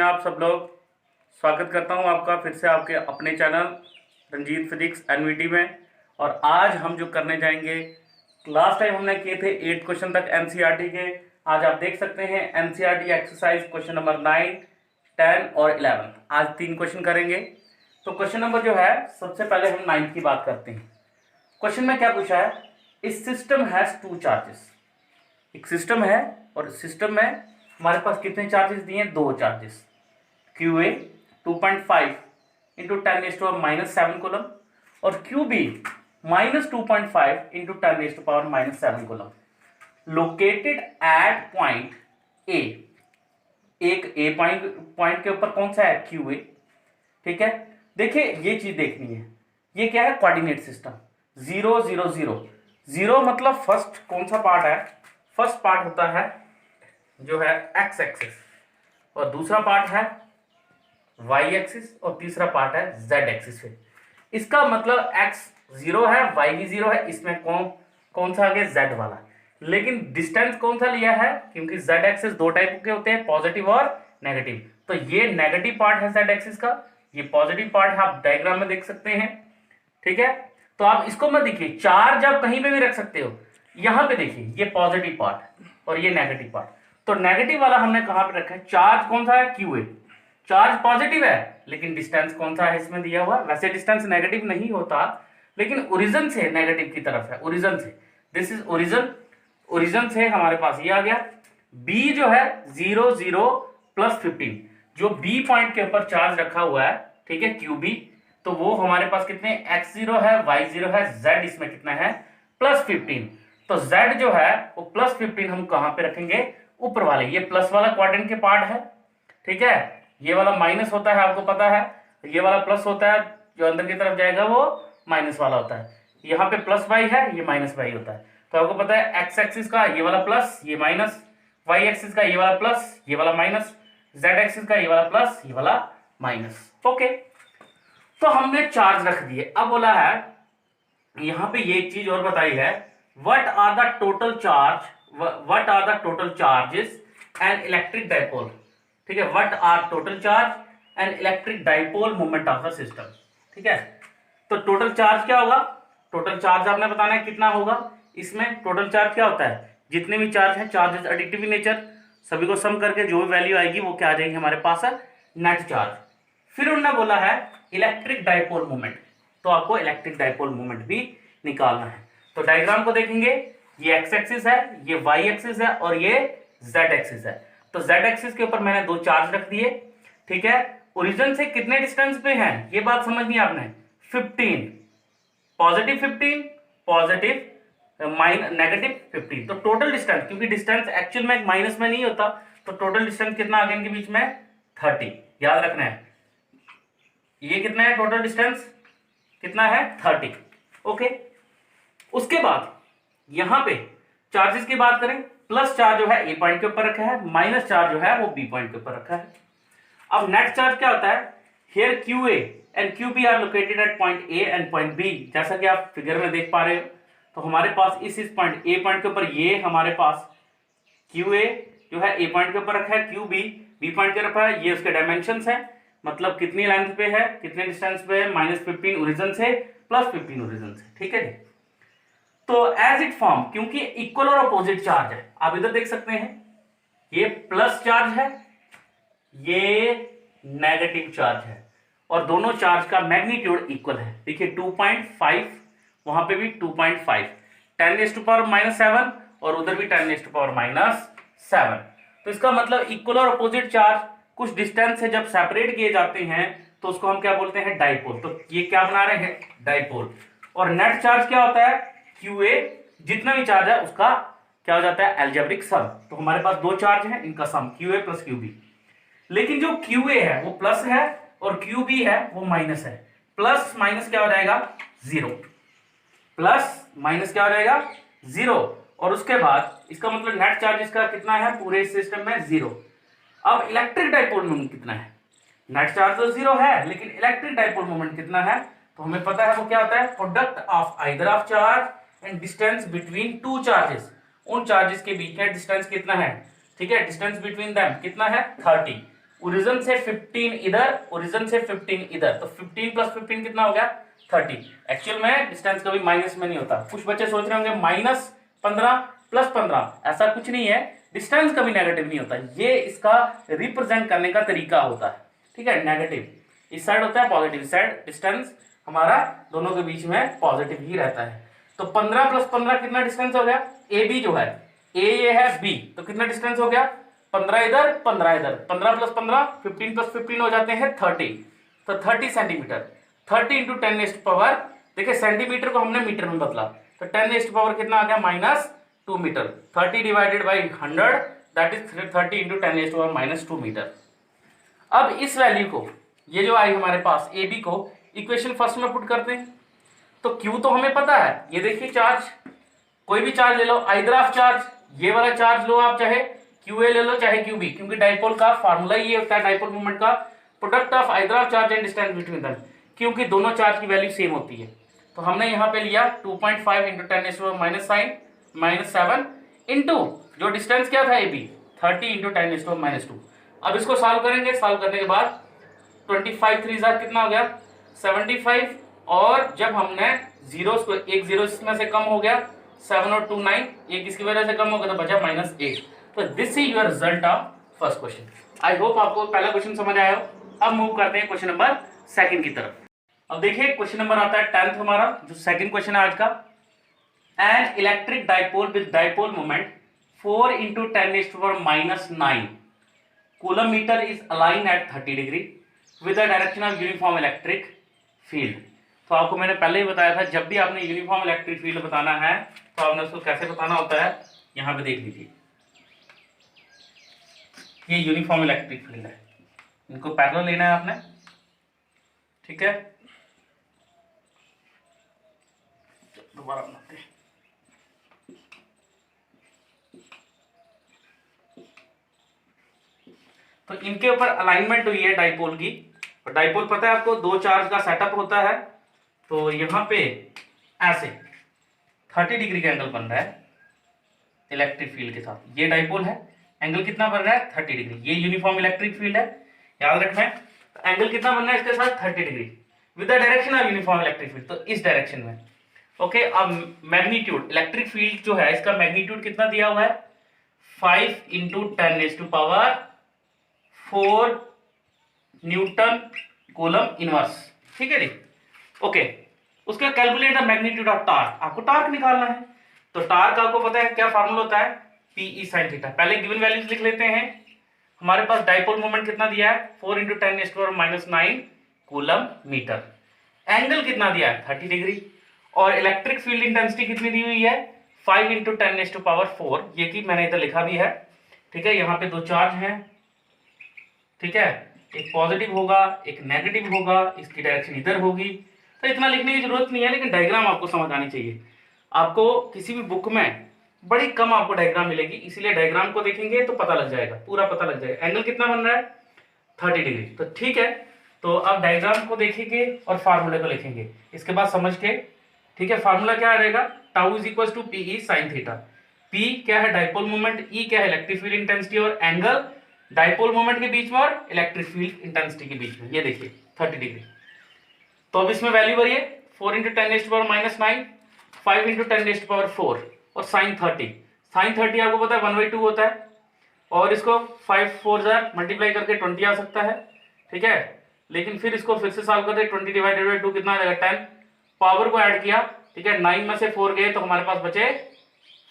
हैं आप सब लोग। स्वागत करता हूं आपका फिर से आपके अपने चैनल रंजीत फिजिक्स एनवीटी में। और आज हम जो करने जाएंगे, लास्ट टाइम हमने किए थे 8 क्वेश्चन तक एनसीईआरटी के। आज आप देख सकते हैं एनसीईआरटी एक्सरसाइज क्वेश्चन नंबर 9, 10 और 11। आज 3 क्वेश्चन करेंगे। तो क्वेश्चन नंबर जो है, सबसे पहले हम 9 की बात करते हैं। क्वेश्चन में क्या पूछा है, इस सिस्टम हैज 2 चार्जेस। एक सिस्टम है और सिस्टम में हमारे पास कितने चार्जेस दिए हैं, 2 चार्जेस। QA 2.5 इंटू 10⁻⁻7 कूलम और QB -2.5 into 10⁻⁻7 coulomb located at point A। एक A पॉइंट के ऊपर कौन सा है, QA। ठीक है, देखिए ये चीज देखनी है। ये क्या है, कोऑर्डिनेट सिस्टम 0 0 0 0 मतलब फर्स्ट कौन सा पार्ट है, फर्स्ट पार्ट होता है जो है x एक्सिस और दूसरा पार्ट है y एक्सिस और तीसरा पार्ट है z एक्सिस पे। इसका मतलब x 0 है, y भी 0 है, इसमें कौन सा आ गया, z वाला। लेकिन डिस्टेंस कौन सा लिया है, क्योंकि z एक्सिस 2 टाइप के होते हैं, पॉजिटिव और नेगेटिव। तो ये नेगेटिव पार्ट है z एक्सिस का, ये पॉजिटिव पार्ट है, आप डायग्राम में देख सकते हैं। ठीक है, तो आप इसको मत देखिए, चार्ज आप कहीं पे भी रख सकते हो। यहां पे देखिए, ये पॉजिटिव पार्ट और ये नेगेटिव पार्ट। तो नेगेटिव वाला हमने कहां पे रखा है, चार्ज कौन सा है, QA। चार्ज पॉजिटिव है लेकिन डिस्टेंस कौन सा है इसमें दिया हुआ। वैसे डिस्टेंस नेगेटिव नहीं होता, लेकिन ओरिजिन से नेगेटिव की तरफ है, ओरिजिन से। दिस इज ओरिजिन, ओरिजिन से हमारे पास ये आ गया। B जो है 0 0 प्लस 15, जो B पॉइंट के ऊपर चार्ज रखा हुआ है, ठीक है, QB। तो वो हमारे पास कितने, x0 है, y0 है, z इसमें कितना है, +15। तो z जो है वो +15 हम कहां पे रखेंगे, ऊपर वाले। ये प्लस वाला क्वाड्रेंट के पार्ट है, ठीक है। ये वाला माइनस होता है, आपको पता है। ये वाला प्लस होता है, जो अंदर की तरफ जाएगा वो माइनस वाला होता है। यहाँ पे +y है, ये -y होता है। तो आपको पता है x एक्सिस का ये वाला प्लस, ये माइनस, y एक्सिस का ये वाला प्लस, ये वाला माइनस, z एक्सिस का ये वाला प्लस, ये वाला माइनस। ओके, तो हमने चार्ज रख दिए। अब बोला है यहां पे ये एक चीज और बताई है, what are the total charges and electric dipole. ठीक है, what are total charge and electric dipole moment of the system. ठीक है, तो टोटल चार्ज क्या होगा, टोटल चार्ज आपने बताना है कितना होगा। इसमें टोटल चार्ज क्या होता है, जितने भी चार्ज है, चार्जेस एडिटिव इन नेचर, सभी को सम करके जो भी वैल्यू आएगी वो क्या आ जाएगी हमारे पास है, नेट चार्ज। फिर उन्होंने बोला है इलेक्ट्रिक डाइपोल मोमेंट, तो आपको इलेक्ट्रिक डाइपोल मोमेंट भी निकालना है। तो डायग्राम को देखेंगे, ये x एक्सिस है, ये y एक्सिस है और ये z एक्सिस है। तो z एक्सिस के ऊपर मैंने 2 चार्ज रख दिए। ठीक है, ओरिजिन से कितने डिस्टेंस पे हैं, ये बात समझनी है आपने, 15, पॉजिटिव 15, पॉजिटिव नेगेटिव 15। तो टोटल डिस्टेंस, क्योंकि डिस्टेंस एक्चुअल में माइनस में नहीं होता, तो टोटल डिस्टेंस कितना आ गया इनके बीच में, 30। याद रखना है, ये कितना है टोटल डिस्टेंस, कितना है, 30। ओके, उसके बाद यहां पे चार्जेस की बात करें, प्लस चार्ज जो है A पॉइंट के ऊपर रखा है, माइनस चार्ज जो है वो B पॉइंट के ऊपर रखा है। अब नेट चार्ज क्या होता है, here QA and QB are located at point A and point B। जैसा कि आप फिगर में देख पा रहे हो, तो हमारे पास इस पॉइंट A पॉइंट के ऊपर ये हमारे पास QA जो है A पॉइंट के ऊपर रखा है, QB B पॉइंट के रखा है। ये उसके डायमेंशंस है, मतलब कितनी लेंथ पे है, कितने डिस्टेंस पे है, -15 ओरिजिन से, +15 ओरिजिन से। ठीक है जी, तो एज इट फॉर्म, क्योंकि इक्वल और अपोजिट चार्ज है, आप इधर देख सकते हैं, ये प्लस चार्ज है, ये नेगेटिव चार्ज है, और दोनों चार्ज का मैग्नीट्यूड इक्वल है। देखिए 2.5, वहां पे भी 2.5, 10⁻⁻7 और उधर भी 10⁻⁻7। तो इसका मतलब इक्वल और अपोजिट चार्ज कुछ डिस्टेंस से जब सेपरेट किए जाते हैं तो उसको हम क्या बोलते हैं, डाइपोल। तो ये क्या बना रहे हैं, डाइपोल। और नेट चार्ज क्या होता है, QA, जितना भी चार्ज है उसका क्या हो जाता है, अलजेब्रिक सम। तो हमारे पास 2 चार्ज हैं, इनका सम QA प्लस QB। लेकिन जो QA है वो प्लस है और QB है वो माइनस है। प्लस माइनस क्या हो जाएगा, 0, प्लस माइनस क्या हो जाएगा, 0। और उसके बाद इसका मतलब नेट चार्ज इसका कितना है पूरे सिस्टम में, 0। अब इलेक्ट्रिक डाइपोल मोमेंट कितना है, नेट चार्ज तो 0 है, लेकिन इलेक्ट्रिक डाइपोल मोमेंट कितना है, तो हमें पता है वो क्या होता है, product of either of charge and distance between 2 charges. उन चार्जेस के बीच में डिस्टेंस कितना है, ठीक है, डिस्टेंस बिटवीन देम कितना है, 30। ओरिजिन से 15 इधर, ओरिजिन से 15 इधर, तो 15 प्लस 15 कितना हो गया 30। एक्चुअल में डिस्टेंस कभी माइनस में नहीं होता। कुछ बच्चे सोच रहे होंगे -15 प्लस 15, ऐसा कुछ नहीं है, डिस्टेंस कभी नेगेटिव नहीं होता, ये इसका रिप्रेजेंट करने का तरीका होता है, ठीक है। नेगेटिव इस साइड होता है, पॉजिटिव साइड, डिस्टेंस हमारा दोनों के बीच में पॉजिटिव ही रहता है। तो 15 प्लस 15 कितना डिस्टेंस हो गया, ए बी जो है, ए ये है बी, तो कितना डिस्टेंस हो गया 15 इधर 15 इधर, 15 प्लस 15 15 प्लस 15 हो जाते हैं 30, तो 30 सेंटीमीटर। 30 इंटू 10⁻, देखिए सेंटीमीटर को हमने मीटर में बदला, तो 10⁻, कितना आ गया -2 metre. 30 divided by 100, that is 30 into 10⁻⁻2 metre. अब इस वैल्यू को, ये जो आई हमारे पास ए बी को इक्वेशन फर्स्ट में पुट करते हैं। तो क्यू तो हमें पता है, ये देखिए चार्ज, कोई भी चार्ज ले लो, आइदर ऑफ चार्ज, ये वाला चार्ज लो आप, चाहे क्यू ए ले लो चाहे क्यू बी, क्योंकि डाइपोल का फार्मूला ये होता है, डाइपोल मोमेंट का product of either of charge and distance between them, क्योंकि दोनों चार्ज की वैल्यू सेम होती है। तो हमने यहाँ पे लिया 2.5 इंटू 10⁻⁻7 इंटू जो डिस्टेंस क्या था ए बी 30 इंटू 10⁻²। अब इसको सॉल्व करेंगे, सॉल्व करने के बाद 25 3 कितना हो गया 75, और जब हमने जीरोस को, एक जीरो इसमें से कम हो गया, 7 और 2 9, एक इसकी वजह से कम हो गया तो बचा -8। तो this is your result of first question. I hope आपको पहला क्वेश्चन समझ आया हो। अब मूव करते हैं क्वेश्चन नंबर सेकंड की तरफ। अब देखिए क्वेश्चन नंबर आता है 10th हमारा, जो सेकंड क्वेश्चन है आज का। An electric dipole with dipole moment 4 into 10⁻⁹ coulomb metre is align at 30 degree with the direction of uniform electric field. तो आपको मैंने पहले ही बताया था, जब भी आपने यूनिफॉर्म इलेक्ट्रिक फील्ड बताना है तो आपने उसको कैसे बताना होता है, यहाँ पे देख लीजिए, ये यूनिफॉर्म इलेक्ट्रिक फील्ड है, इनको पैरेलल लेना है आपने, ठीक है। दोबारा बनाते हैं, तो इनके ऊपर अलाइनमेंट हुई है डाइपोल की। और डाइपोल पता है आपको, दो चार्ज का सेटअप होता है, तो यहाँ पे ऐसे 30 डिग्री का एंगल बन रहा है इलेक्ट्रिक फील्ड के साथ, ये डाइपोल है, एंगल कितना बन रहा है 30 डिग्री, ये यूनिफॉर्म इलेक्ट्रिक फील्ड है, याद रखना है। तो एंगल कितना बन रहा है इसके साथ 30 degree with the direction of uniform electric field, तो इस डायरेक्शन में, ओके। अब मैग्नीट्यूड, इलेक्ट्रिक फील्ड जो है इसका मैग्नीट्यूड कितना दिया हुआ है 5 इंटू 10⁻⁴ न्यूटन कूलम इनवर्स, ठीक है जी, ओके। उसका calculate the magnitude of torque, आपको टार्क निकालना है। तो टार्क आपको पता है क्या फार्मूला होता है, पीई साइन थीटा। पहले गिवन वैल्यूज लिख लेते हैं। हमारे पास डाइपोल मोमेंट कितना दिया है 4 इंटू 10⁻⁹ कूलम मीटर, एंगल कितना दिया है 30 डिग्री, और इलेक्ट्रिक फील्ड इंटेंसिटी कितनी दी हुई है 5 इंटू 10⁻⁴, ये कि मैंने इधर लिखा भी है, ठीक है। यहाँ पे दो चार्ज हैं, ठीक है, एक पॉजिटिव होगा एक नेगेटिव होगा, इसकी डायरेक्शन इधर होगी। तो इतना लिखने की जरूरत नहीं है, लेकिन डायग्राम आपको समझ आनी चाहिए। आपको किसी भी बुक में बड़ी कम आपको डायग्राम मिलेगी, इसीलिए डायग्राम को देखेंगे तो पता लग जाएगा, पूरा पता लग जाएगा एंगल कितना बन रहा है 30 डिग्री। तो ठीक है, तो अब डायग्राम को देखेंगे और फार्मूले को लिखेंगे इसके बाद समझ के, ठीक है। फार्मूला क्या रहेगा, tau is equal to P E sine theta. P क्या है डाइपोल मोमेंट, ई क्या है इलेक्ट्रिक फील्ड इंटेंसिटी, और एंगल डाइपोल मोमेंट के बीच में और इलेक्ट्रिक फील्ड इंटेंसिटी के बीच में, ये देखिए 30 डिग्री। तो अब इसमें वैल्यू भरिए 4 इंटू 10⁻⁹, 5 इंटू 10⁻⁴, और साइन 30। साइन 30 आपको पता है 1/2 होता है, और इसको 5 4 मल्टीप्लाई करके 20 आ सकता है, ठीक है। लेकिन फिर इसको फिर से सॉल्व करते 20 डिवाइडेड बाई 2 कितना आ जाएगा 10, पावर को ऐड किया, ठीक है, 9 में से 4 गए तो हमारे पास बचे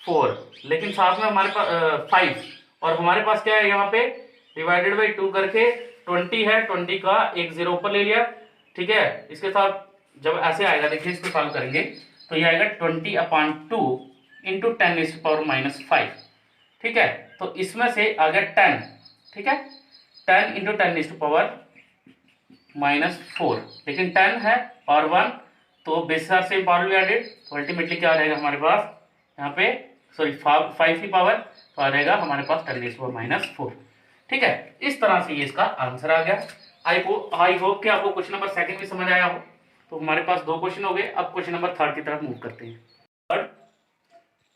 4, लेकिन साथ में हमारे पास 5, और हमारे पास क्या है यहाँ पे डिवाइडेड बाई 2 करके 20 है, 20 का एक जीरो ऊपर ले लिया, ठीक है। इसके साथ जब ऐसे आएगा, देखिए इसको सॉल्व करेंगे तो ये आएगा 20/2 इंटू 10⁻⁻5, ठीक है। तो इसमें से आ गया 10, ठीक है, 10 इंटू 10⁻⁻4, लेकिन 10 है और 1 तो बेसिस से पावर भी एडेड, तो अल्टीमेटली क्या आ जाएगा हमारे पास यहाँ पे, सॉरी 5 की पावर, तो आ जाएगा हमारे पास 10⁻⁴, ठीक है। इस तरह से ये इसका आंसर आ गया। आई होप कि आपको क्वेश्चन नंबर सेकंड भी समझ आया हो। तो हमारे पास 2 क्वेश्चन हो गए, अब क्वेश्चन नंबर थर्ड की तरफ मूव करते हैं। थर्ड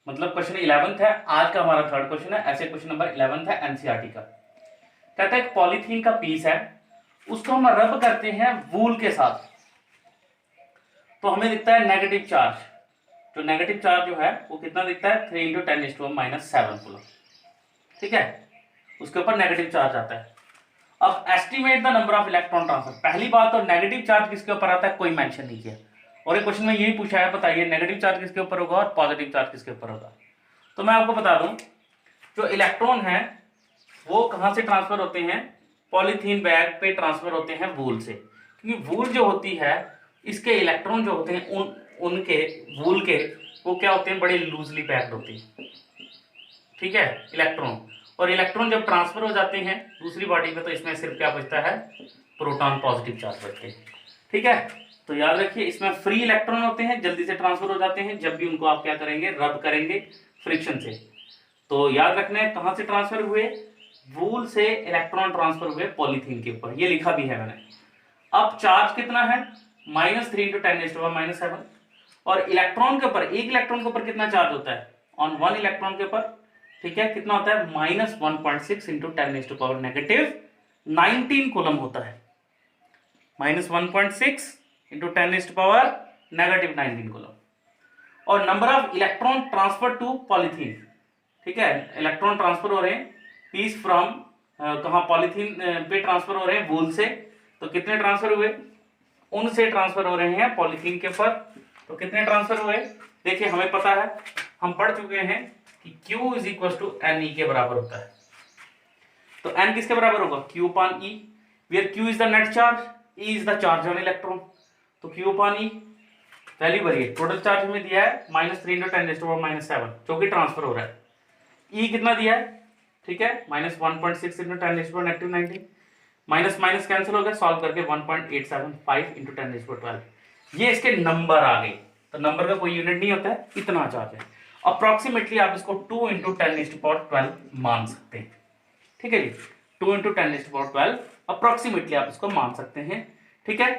मतलब क्वेश्चन 11th है आज का हमारा थर्ड क्वेश्चन है, ऐसे क्वेश्चन नंबर 11th है एनसीईआरटी का। कहता है एक पॉलीथीन का पीस है, उसको हम रब करते हैं वूल के साथ, तो हमें दिखता है नेगेटिव चार्ज। जो नेगेटिव चार्ज जो है वो कितना दिखता है 3 × 10⁻⁷ कूलम, ठीक है, उसके ऊपर नेगेटिव चार्ज आता है। अब estimate the number of electron transfer. पहली बात तो नेगेटिव चार्ज किसके ऊपर आता है, कोई मेंशन नहीं किया, और एक क्वेश्चन में यही पूछा है, बताइए नेगेटिव चार्ज किसके ऊपर होगा और पॉजिटिव चार्ज किसके ऊपर होगा। तो मैं आपको बता दूं, जो इलेक्ट्रॉन है वो कहां से ट्रांसफर होते हैं, पॉलीथीन बैग पे ट्रांसफर होते हैं वूल से, क्योंकि वूल जो होती है इसके इलेक्ट्रॉन जो होते हैं उनके वूल के वो क्या होते हैं, बड़े लूजली पैक्ड होते हैं, ठीक है, इलेक्ट्रॉन। और इलेक्ट्रॉन जब ट्रांसफर हो जाते हैं दूसरी बॉडी में, तो इसमें सिर्फ क्या बचता है, प्रोटॉन पॉजिटिव चार्ज बचते हैं, ठीक है। तो याद रखिए इसमें फ्री इलेक्ट्रॉन होते हैं, जल्दी से ट्रांसफर हो जाते हैं जब भी उनको आप क्या करेंगे, रब करेंगे फ्रिक्शन से। तो याद रखना है कहां से ट्रांसफर हुए, वूल से इलेक्ट्रॉन ट्रांसफर हुए पॉलीथीन के ऊपर, ये लिखा भी है मैंने। अब चार्ज कितना है, -3 × 10⁻⁷, और इलेक्ट्रॉन के ऊपर, एक इलेक्ट्रॉन के ऊपर कितना चार्ज होता है, ऑन वन इलेक्ट्रॉन के ऊपर, ठीक है, कितना होता है, -1.6 × 10⁻19 कूलम होता है, -1.6 × 10⁻⁻19 कूलम। और number of electron transfer to polythene, ठीक है, इलेक्ट्रॉन ट्रांसफर हो रहे हैं पीस फ्रॉम कहां, पॉलीथीन पे ट्रांसफर हो रहे हैं वूल से, तो कितने ट्रांसफर हुए, उनसे ट्रांसफर हो रहे हैं पॉलीथीन के ऊपर, तो कितने ट्रांसफर हुए, देखिए हमें पता है, हम पढ़ चुके हैं कि Q = NE के बराबर होता है। तो N किसके बराबर होगा, Q/E, where Q is the net charge, E is the charge on electron, तो Q/E वैल्यू भरिए, टोटल चार्ज हमें दिया है -3 × 10⁻⁷ जो कि ट्रांसफर हो रहा है, E कितना दिया है, ठीक है, -1.6 × 10⁻⁻19, माइनस माइनस कैंसिल हो गया, सॉल्व करके 1.875 × 10⁻12, ये इसके नंबर आ गए। तो नंबर का कोई यूनिट नहीं होता है, इतना चार्ज है। अप्रोक्सीमेटली आप इसको 2 × 10⁻12 मान सकते हैं, ठीक है जी, 2 × 10⁻12 अप्रोक्सीमेटली आप इसको मान सकते हैं, ठीक है।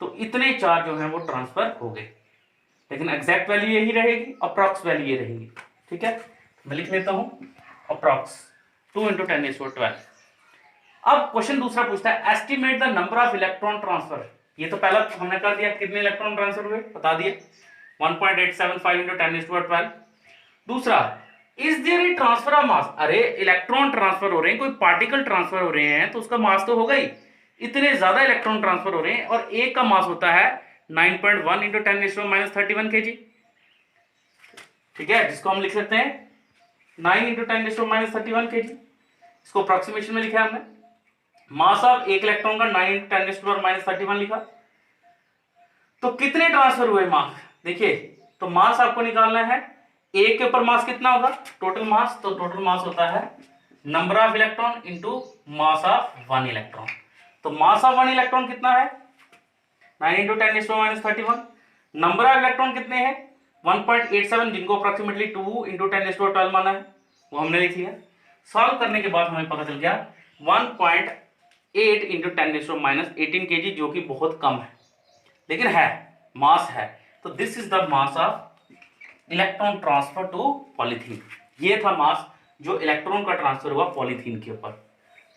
तो इतने चार्ज जो है वो ट्रांसफर हो गए, लेकिन एग्जैक्ट वैल्यू यही रहेगी, अप्रोक्स वैल्यू ये रहेगी, ठीक है। मैं लिख लेता हूं अप्रोक्स 2 × 10⁻12। अब क्वेश्चन दूसरा पूछता है estimate the number of electron transfer. ये तो पहला हमने कर दिया, कितने इलेक्ट्रॉन ट्रांसफर हुए बता दिए, 1.875 × 10⁻12। दूसरा, is there a transfer of mass, अरे इलेक्ट्रॉन ट्रांसफर हो रहे हैं, कोई पार्टिकल ट्रांसफर हो रहे हैं तो उसका मास तो होगा ही, इतने ज्यादा इलेक्ट्रॉन ट्रांसफर हो रहे हैं, और एक का मास होता है 9.1 × 10⁻31 kg, ठीक है, जिसको हम लिख सकते हैं 9 × 10⁻31 kg। इसको अप्रोक्सीमेशन में लिखा है हमने, मास ऑफ एक इलेक्ट्रॉन का 9 × 10⁻31 लिखा। तो कितने ट्रांसफर हुए मास, देखिए, तो मास आपको निकालना है, एक के ऊपर मास कितना होगा, टोटल मास, तो टोटल मास होता है number of electron into mass of one electron. तो मास ऑफ वन इलेक्ट्रॉन कितना है 9 × 10⁻31, नंबर ऑफ इलेक्ट्रॉन कितने हैं 1.87, जिनको अप्रोक्सीमेटली 2 × 10⁻12 माना है, वो हमने लिख लिया। सॉल्व करने के बाद हमें पता चल गया 1.8 × 10⁻18 kg, जो कि बहुत कम है, लेकिन है, मास है। तो this is the mass of electron transfer to polythene. ये था मास जो इलेक्ट्रॉन का ट्रांसफर हुआ पॉलीथीन के ऊपर।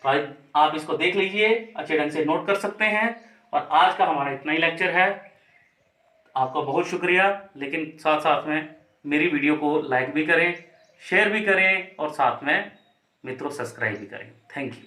तो आप इसको देख लीजिए, अच्छे ढंग से नोट कर सकते हैं। और आज का हमारा इतना ही लेक्चर है। आपका बहुत शुक्रिया, लेकिन साथ साथ में मेरी वीडियो को लाइक भी करें, शेयर भी करें, और साथ में मित्रों सब्सक्राइब भी करें। Thank you.